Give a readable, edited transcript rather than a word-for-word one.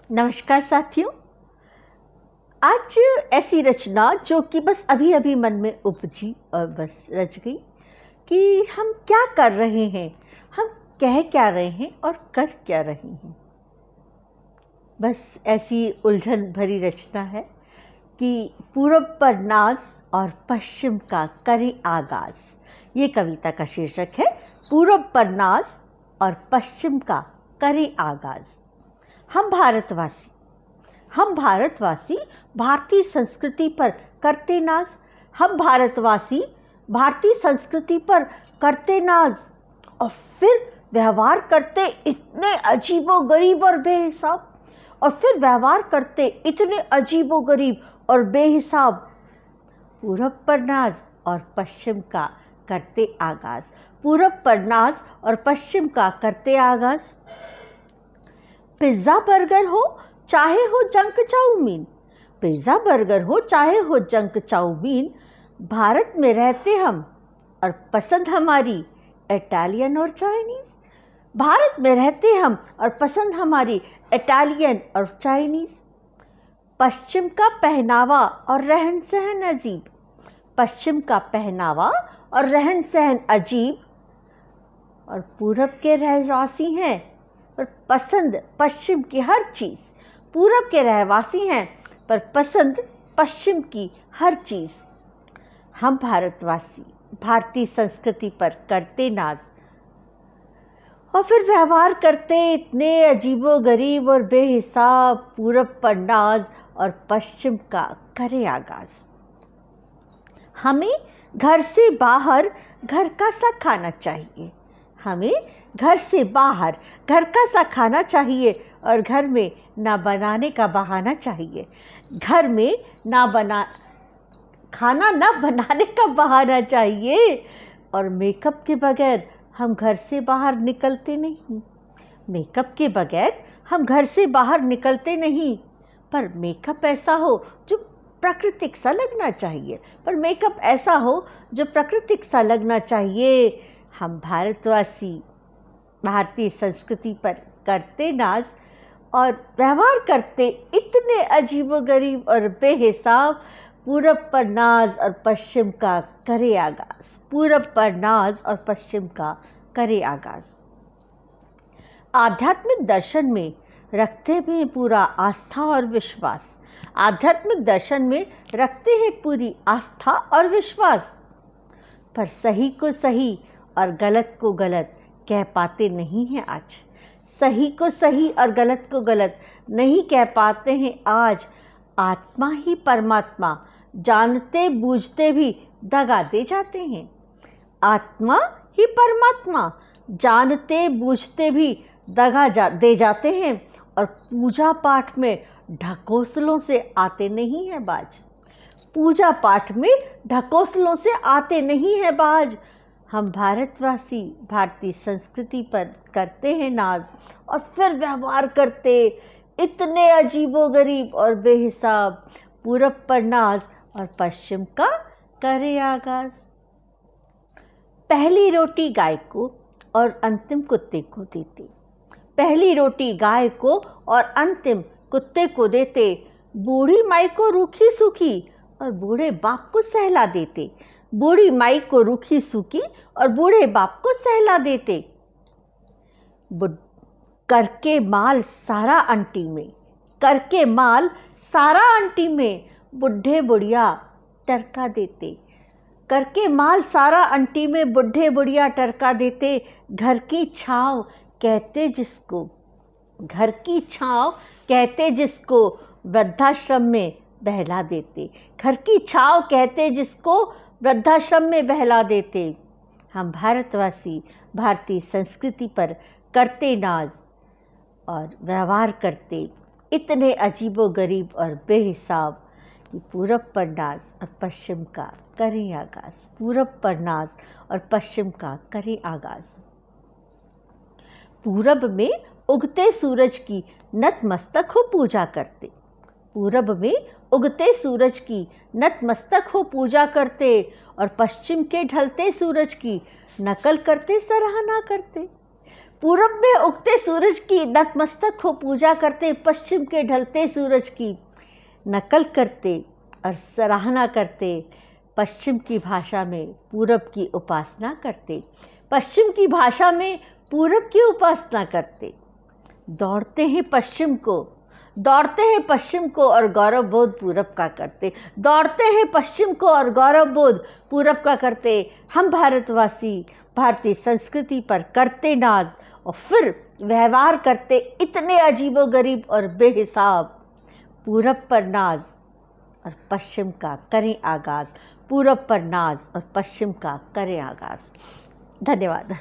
नमस्कार साथियों। आज ऐसी रचना जो कि बस अभी अभी मन में उपजी और बस रच गई कि हम क्या कर रहे हैं, हम कह क्या रहे हैं और कर क्या रहे हैं। बस ऐसी उलझन भरी रचना है कि पूरब पर नाज और पश्चिम का करे आगाज। ये कविता का शीर्षक है, पूरब पर नाज और पश्चिम का करे आगाज। हम भारतवासी भारतीय संस्कृति पर करते नाज। हम भारतवासी भारतीय संस्कृति पर करते नाज और फिर व्यवहार करते इतने अजीबोगरीब और बेहिसाब। और बेहिसाब। पूरब पर नाज और पश्चिम का करते आगाज। पूरब पर नाज और पश्चिम का करते आगाज। पिज्जा बर्गर हो चाहे हो जंक चाउमीन, पिज्जा बर्गर हो चाहे हो जंक चाउमीन, भारत में रहते हम और पसंद हमारी इटालियन और चाइनीज। भारत में रहते हम और पसंद हमारी इटालियन और चाइनीज। पश्चिम का पहनावा और रहन सहन अजीब। पश्चिम का पहनावा और रहन सहन अजीब। और पूरब के रहवासी हैं पर पसंद पश्चिम की हर चीज़। पूरब के रहवासी हैं पर पसंद पश्चिम की हर चीज़। हम भारतवासी भारतीय संस्कृति पर करते नाज और फिर व्यवहार करते इतने अजीबोगरीब और बेहिसाब। पूरब पर नाज और पश्चिम का करे आगाज। हमें घर से बाहर घर का सा खाना चाहिए। हमें घर से बाहर घर का सा खाना चाहिए और घर में ना बनाने का बहाना चाहिए। घर में खाना ना बनाने का बहाना चाहिए। और मेकअप के बगैर हम घर से बाहर निकलते नहीं। मेकअप के बगैर हम घर से बाहर निकलते नहीं। पर मेकअप ऐसा हो जो प्राकृतिक सा लगना चाहिए। हम भारतवासी भारतीय संस्कृति पर करते नाज और व्यवहार करते इतने अजीबोगरीब और बेहिसाब। पूरब पर नाज और पश्चिम का करे आगाज। पूरब पर नाज और पश्चिम का करे आगाज। आध्यात्मिक दर्शन में रखते हैं पूरा आस्था और विश्वास। आध्यात्मिक दर्शन में रखते हैं पूरी आस्था और विश्वास। पर सही को सही और गलत को गलत कह पाते नहीं हैं आज। सही को सही और गलत को गलत नहीं कह पाते हैं आज। आत्मा ही परमात्मा जानते बूझते भी दगा दे जाते हैं। आत्मा ही परमात्मा जानते बूझते भी दे जाते हैं। और पूजा पाठ में ढकोसलों से आते नहीं हैं बाज। पूजा पाठ में ढकोसलों से आते नहीं हैं बाज। हम भारतवासी भारतीय संस्कृति पर करते हैं नाज और फिर व्यवहार करते इतने अजीबोगरीब और बेहिसाब। पूरब पर नाज और पश्चिम का करे आगाज। पहली रोटी गाय को और अंतिम कुत्ते को देते। पहली रोटी गाय को और अंतिम कुत्ते को देते। बूढ़ी माई को रूखी सूखी और बूढ़े बाप को सहला देते। बूढ़ी माई को रूखी सूखी और बूढ़े बाप को सहला देते। करके माल सारा अंटी में। करके माल सारा अंटी में बुढ़े बुढ़िया टरका देते। करके माल सारा अंटी में बुढ़े बुढ़िया टरका देते। घर की छाँव कहते जिसको। घर की छाँव कहते जिसको वृद्धाश्रम में बहला देते। घर की छाँव कहते जिसको वृद्धाश्रम में बहला देते। हम भारतवासी भारतीय संस्कृति पर करते नाज और व्यवहार करते इतने अजीबोगरीब और बेहिसाब कि पूरब पर नाज और पश्चिम का करे आगाज। पूरब पर नाज और पश्चिम का करे आगाज। पूरब में उगते सूरज की नतमस्तक हो पूजा करते। पूरब में उगते सूरज की नतमस्तक हो पूजा करते और पश्चिम के ढलते सूरज की नकल करते सराहना करते। पूरब में उगते सूरज की नतमस्तक हो पूजा करते, पश्चिम के ढलते सूरज की नकल करते और सराहना करते, पश्चिम की भाषा में पूरब की उपासना करते, पश्चिम की भाषा में पूरब की उपासना करते। दौड़ते हैं पश्चिम को, दौड़ते हैं पश्चिम को और गौरव बोध पूरब का करते, दौड़ते हैं पश्चिम को और गौरव बोध पूरब का करते। हम भारतवासी भारतीय संस्कृति पर करते नाज और फिर व्यवहार करते इतने अजीबोगरीब और बेहिसाब। पूरब पर नाज और पश्चिम का करें आगाज, पूरब पर नाज और पश्चिम का करें आगाज। धन्यवाद।